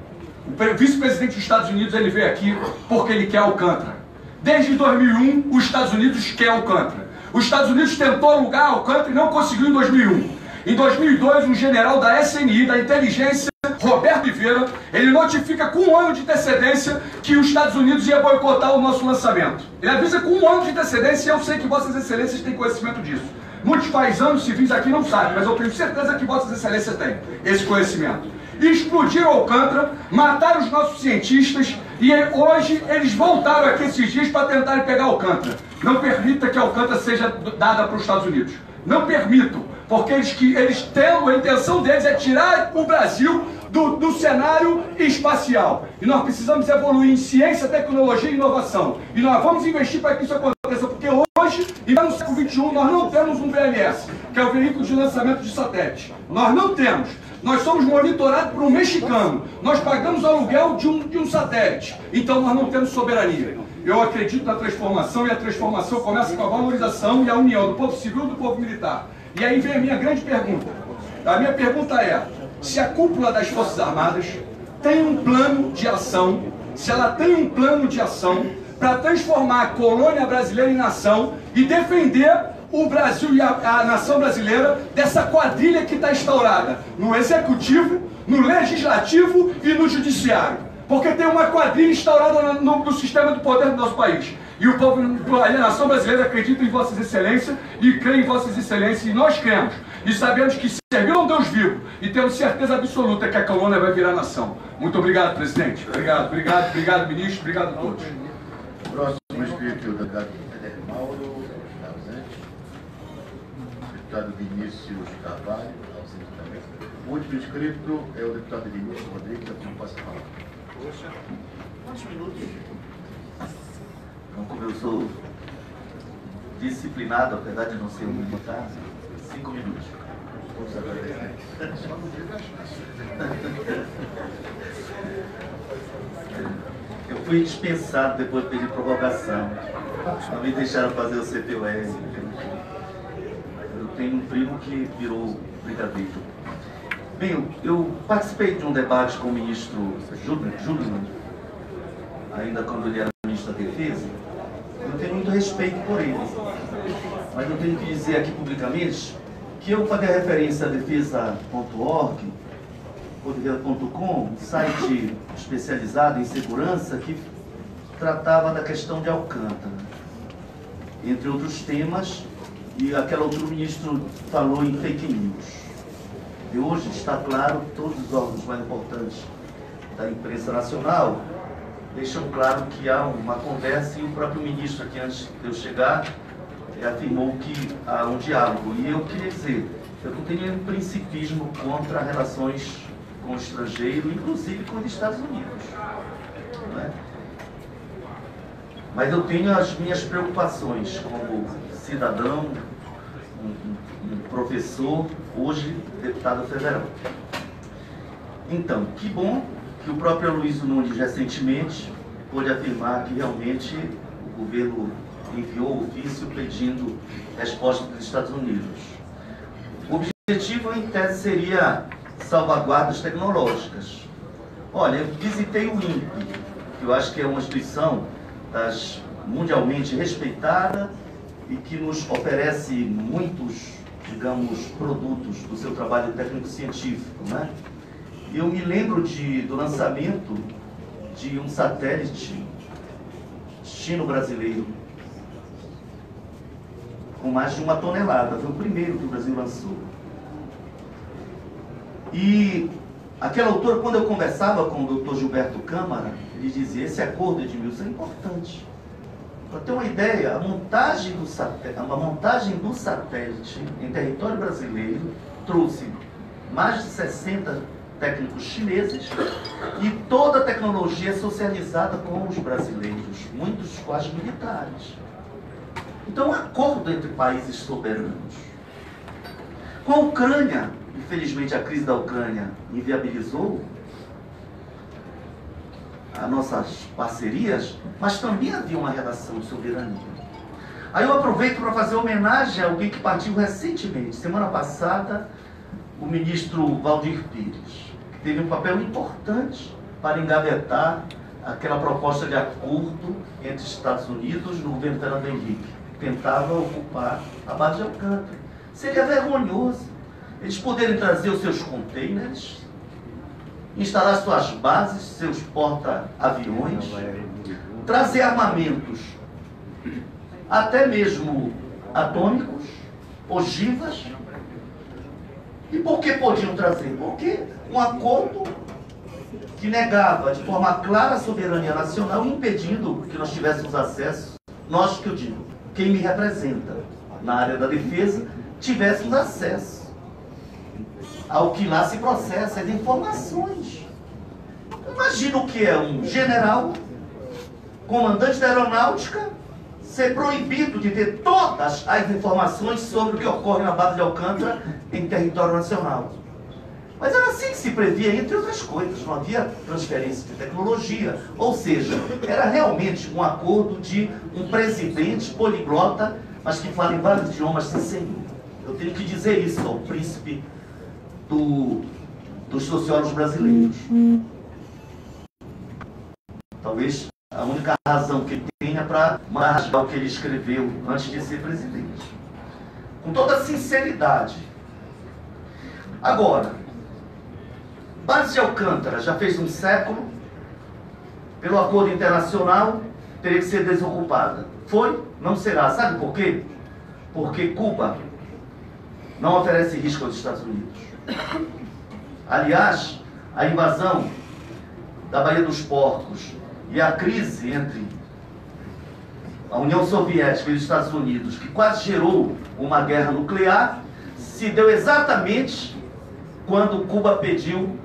O vice-presidente dos Estados Unidos ele veio aqui porque ele quer Alcântara. Desde 2001, os Estados Unidos quer Alcântara. Os Estados Unidos tentou alugar Alcântara e não conseguiu em 2001. Em 2002, um general da SNI, da inteligência, Roberto Oliveira, ele notifica com 1 ano de antecedência que os Estados Unidos ia boicotar o nosso lançamento. Ele avisa com 1 ano de antecedência e eu sei que vossas excelências têm conhecimento disso. Muitos paisanos civis aqui não sabem, mas eu tenho certeza que vossas excelências têm esse conhecimento. E explodiram Alcântara, mataram os nossos cientistas e hoje eles voltaram aqui esses dias para tentarem pegar Alcântara. Não permita que Alcântara seja dada para os Estados Unidos. Não permitam, porque eles têm, a intenção deles é tirar o Brasil do cenário espacial. E nós precisamos evoluir em ciência, tecnologia e inovação. E nós vamos investir para que isso aconteça, porque hoje, e no século XXI, nós não temos um VLS, que é o veículo de lançamento de satélite. Nós não temos. Nós somos monitorados por um mexicano. Nós pagamos o aluguel de um satélite. Então nós não temos soberania. Eu acredito na transformação, e a transformação começa com a valorização e a união do povo civil e do povo militar. E aí vem a minha grande pergunta. A minha pergunta é, se a cúpula das Forças Armadas tem um plano de ação, se ela tem um plano de ação para transformar a colônia brasileira em nação e defender o Brasil e a nação brasileira dessa quadrilha que está instaurada no Executivo, no Legislativo e no Judiciário. Porque tem uma quadrilha instaurada no sistema do poder do nosso país. E o povo, a nação brasileira acredita em Vossas Excelências e crê em Vossas Excelências, e nós cremos. E sabemos que serviu a Deus vivo e temos certeza absoluta que a colônia vai virar nação. Muito obrigado, presidente. Obrigado, ministro. Obrigado a todos. Próximo inscrito, o deputado Mauro, ausente. Deputado Vinícius Carvalho, ausente também. O último inscrito é o deputado Vinícius Rodrigues, a quem eu posso falar. Poxa, quantos minutos? Então, como eu sou disciplinado, apesar de não ser um militar, 5 minutos. Eu fui dispensado depois de pedir provocação. Não me deixaram fazer o CPUS. Eu tenho um primo que virou brigadeiro. Bem, eu participei de um debate com o ministro Júlio, ainda quando ele era ministro da Defesa. Eu tenho muito respeito por ele, mas eu tenho que dizer aqui publicamente que eu falei a referência a defesa.org, defesa.com, um site especializado em segurança que tratava da questão de Alcântara, entre outros temas, e aquela altura o ministro falou em fake news. E hoje está claro, todos os órgãos mais importantes da imprensa nacional deixam claro que há uma conversa, e o próprio ministro aqui, antes de eu chegar, afirmou que há um diálogo. E eu queria dizer, eu não tenho nenhum principismo contra relações com o estrangeiro, inclusive com os Estados Unidos. Não é? Mas eu tenho as minhas preocupações como cidadão, um professor, hoje deputado federal. Então, que bom que o próprio Aloysio Nunes recentemente pôde afirmar que realmente o governo enviou ofício pedindo resposta dos Estados Unidos. O objetivo, em tese, seria salvaguardas tecnológicas. Olha, eu visitei o INPE, que eu acho que é uma instituição mundialmente respeitada e que nos oferece muitos, digamos, produtos do seu trabalho técnico-científico, né? Eu me lembro do lançamento de um satélite chino-brasileiro com mais de 1 tonelada. Foi o primeiro que o Brasil lançou. E aquela altura, quando eu conversava com o Dr. Gilberto Câmara, ele dizia: esse acordo, Edmilson, é importante. Para ter uma ideia, a montagem do satélite em território brasileiro trouxe mais de 60 técnicos chineses, e toda a tecnologia é socializada com os brasileiros, muitos quase militares. Então, um acordo entre países soberanos. Com a Ucrânia, infelizmente a crise da Ucrânia inviabilizou as nossas parcerias, mas também havia uma relação de soberania. Aí eu aproveito para fazer homenagem a alguém que partiu recentemente, semana passada, o ministro Valdir Pires, que teve um papel importante para engavetar aquela proposta de acordo entre Estados Unidos e o governo Fernando Henrique, que tentava ocupar a base de Alcântara. Seria vergonhoso eles poderem trazer os seus containers, instalar suas bases, seus porta-aviões, trazer armamentos, até mesmo atômicos, ogivas. E por que podiam trazer? Porque um acordo que negava de forma clara a soberania nacional, impedindo que nós tivéssemos acesso, nós que eu digo, quem me representa na área da defesa, tivéssemos acesso ao que lá se processa, as informações. Imagina o que é um general, comandante da aeronáutica, ser proibido de ter todas as informações sobre o que ocorre na base de Alcântara em território nacional. Mas era assim que se previa, entre outras coisas, não havia transferência de tecnologia, ou seja, era realmente um acordo de um presidente poliglota, mas que fala em vários idiomas sem senhor. Eu tenho que dizer isso ao príncipe dos sociólogos brasileiros. Talvez A única razão que ele tem é para rasgar o que ele escreveu antes de ser presidente. Com toda sinceridade. Agora, Base de Alcântara já fez um século, pelo acordo internacional, teria que ser desocupada. Foi? Não será. Sabe por quê? Porque Cuba não oferece risco aos Estados Unidos. Aliás, a invasão da Baía dos Porcos e a crise entre a União Soviética e os Estados Unidos, que quase gerou uma guerra nuclear, se deu exatamente quando Cuba pediu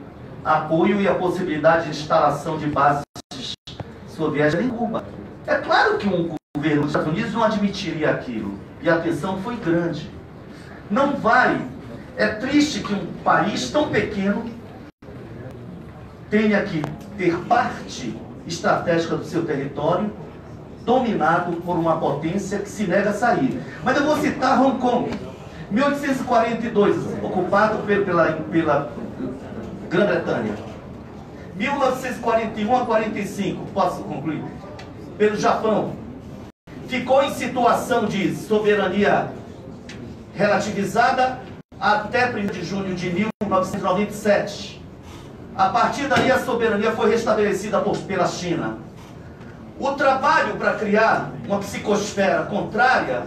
apoio e a possibilidade de instalação de bases soviéticas em Cuba. É claro que um governo dos Estados Unidos não admitiria aquilo, e a tensão foi grande. Não vai. É triste que um país tão pequeno tenha que ter parte estratégica do seu território dominado por uma potência que se nega a sair. Mas eu vou citar Hong Kong. 1842, ocupado pela Grã-Bretanha. 1941 a 45, posso concluir? Pelo Japão. Ficou em situação de soberania relativizada até 1º de junho de 1997. A partir daí a soberania foi restabelecida pela China. O trabalho para criar uma psicosfera contrária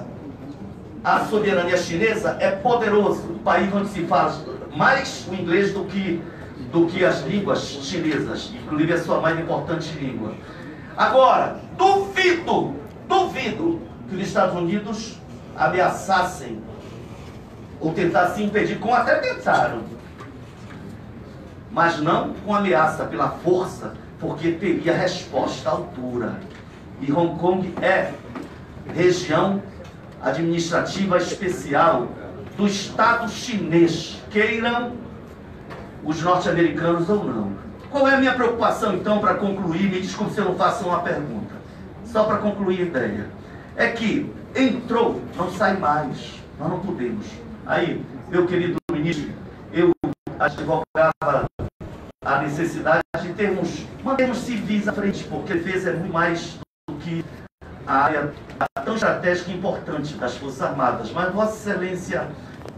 à soberania chinesa é poderoso. Um país onde se fala mais o inglês do que as línguas chinesas, inclusive a sua mais importante língua. Agora, duvido que os Estados Unidos ameaçassem ou tentassem impedir, como até tentaram, mas não com ameaça pela força, porque teria resposta à altura. E Hong Kong é região administrativa especial do Estado chinês, queiram os norte-americanos ou não. Qual é a minha preocupação, então, para concluir? Me desculpe se eu não faço uma pergunta. Só para concluir a ideia. É que entrou, não sai mais. Nós não podemos. Aí, meu querido ministro, eu advogava a necessidade de mantermos civis à frente, porque defesa é muito mais do que a área tão estratégica e importante das Forças Armadas. Mas Vossa Excelência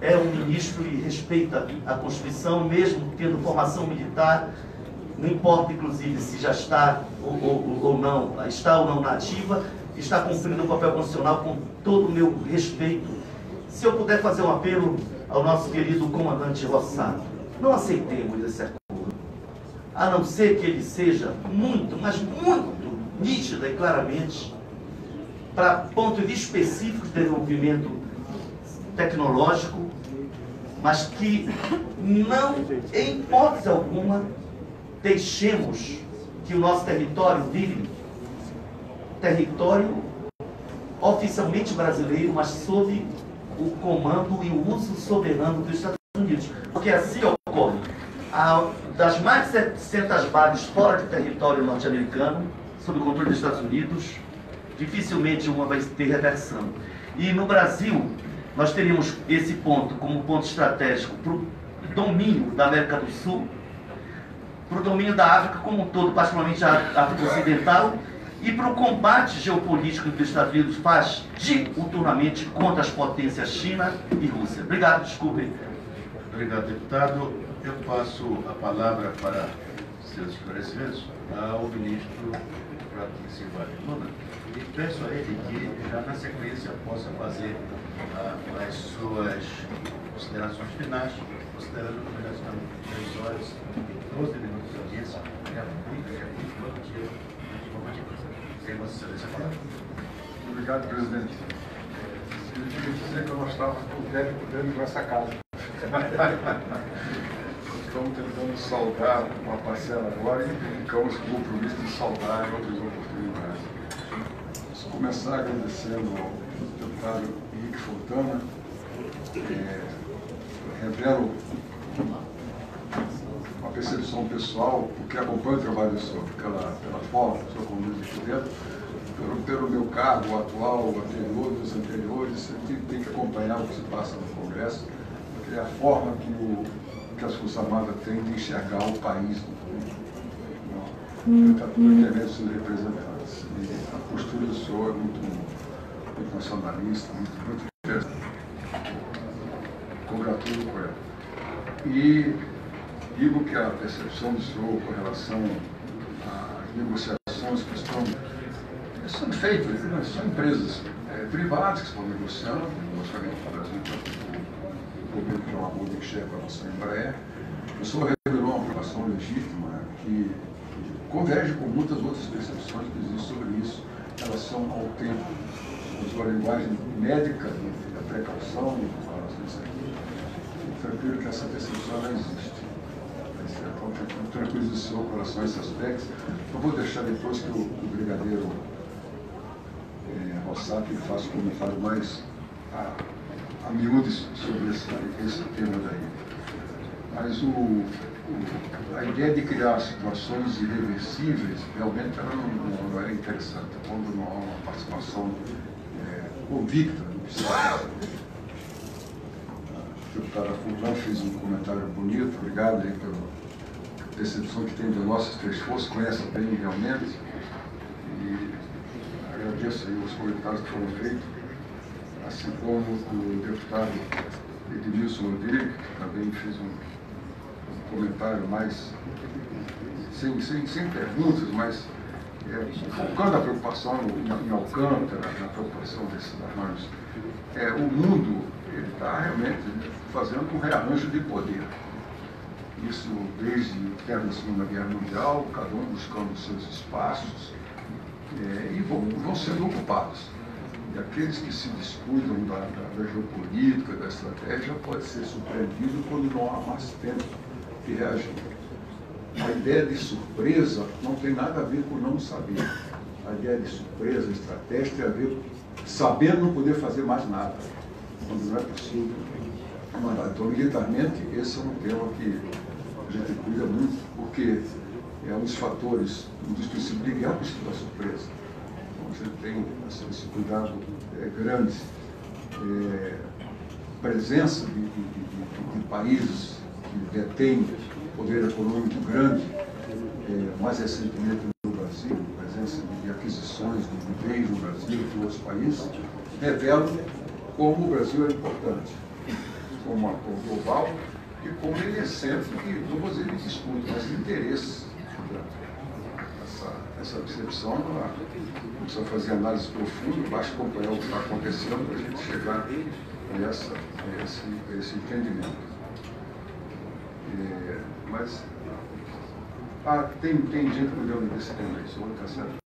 é um ministro e respeita a Constituição, mesmo tendo formação militar, não importa inclusive se já está ou não na ativa, está cumprindo o papel constitucional com todo o meu respeito. Se eu puder fazer um apelo ao nosso querido comandante Rossado, não aceitemos esse acordo, a não ser que ele seja muito, mas muito nítida e claramente para pontos específicos de desenvolvimento tecnológico, mas que não, em hipótese alguma, deixemos que o nosso território vire território oficialmente brasileiro, mas sob o comando e o uso soberano dos Estados Unidos. Porque assim ocorre. Das mais de 700 bases fora do território norte-americano, sob o controle dos Estados Unidos, dificilmente uma vai ter reversão. E no Brasil, nós teríamos esse ponto como ponto estratégico para o domínio da América do Sul, para o domínio da África como um todo, particularmente a África Ocidental, e para o combate geopolítico que os Estados Unidos faz diuturnamente contra as potências China e Rússia. Obrigado, desculpem. Obrigado, deputado. Eu passo a palavra para seus esclarecimentos ao ministro Joaquim Silva Luna e peço a ele que já na sequência possa fazer as suas considerações finais, considerando que nós estamos em 3 horas e 12 minutos de audiência, que é muito produtivo. Sem Vossa Excelência falar. Obrigado, presidente. Eu queria dizer que eu não estava com o técnico dentro dessa casa. Estamos tentando saldar uma parcela agora e ficamos com o compromisso de saldar em outras oportunidades. Vou começar agradecendo ao deputado Henrique Fontana. Revelo uma percepção pessoal, porque acompanho o trabalho do senhor pela forma que o senhor conduz aqui dentro, pelo meu cargo atual, anterior, dos anteriores, sempre tem que acompanhar o que se passa no Congresso, porque é a forma que as Forças Armadas têm de enxergar o país, está querendo ser representado. a postura do senhor é muito nacionalista, muito interessante. Congratulo com ela. E digo que a percepção do senhor com relação às negociações que estão sendo feitas, são empresas privadas que estão negociando, logicamente o Brasil, o governo de João Arruda que chega com a nossa Embraer. O senhor revelou uma preocupação legítima que converge com muitas outras percepções que existem sobre isso em relação ao tempo. Usou a linguagem médica da precaução, tranquilo que essa percepção não existe. Então, tranquilo do senhor com relação a esses aspectos. Eu vou deixar depois que o brigadeiro Rossato faça um comentário mais a miúdos sobre esse tema daí. Mas a ideia de criar situações irreversíveis realmente ela não é interessante, quando não há uma participação convicta do Estado. A deputada Fulvão fez um comentário bonito, obrigado aí pela percepção que tem das nossas três forças, conhece bem realmente, e agradeço aí os comentários que foram feitos, assim como o deputado Edmilson Rodrigues, que também fez um comentário mais, sem perguntas, mas focando a preocupação em Alcântara, na preocupação desses arranjos. O mundo está realmente fazendo um rearranjo de poder. Isso desde o término da Segunda Guerra Mundial, cada um buscando os seus espaços, e vão sendo ocupados. E aqueles que se descuidam da geopolítica, da estratégia, pode ser surpreendido quando não há mais tempo de reagir. A ideia de surpresa não tem nada a ver com não saber. A ideia de surpresa, estratégia, tem a ver sabendo não poder fazer mais nada, quando não é possível. Então, militarmente, esse é um tema que a gente cuida muito, porque é um dos fatores, um dos princípios de guerra, o princípio da surpresa. Então, a gente tem esse cuidado grande. Presença de países que detêm poder econômico grande, mais recentemente no Brasil, presença de aquisições de bens no Brasil e de outros países, revelam como o Brasil é importante, como ator global e como ele é sempre, que não vou dizer de disputa, mas de interesse. Essa percepção, não precisa fazer análise profunda, basta acompanhar o que está acontecendo para a gente chegar a esse entendimento. Mas tem gente cuidando desse tema aí, isso está certo.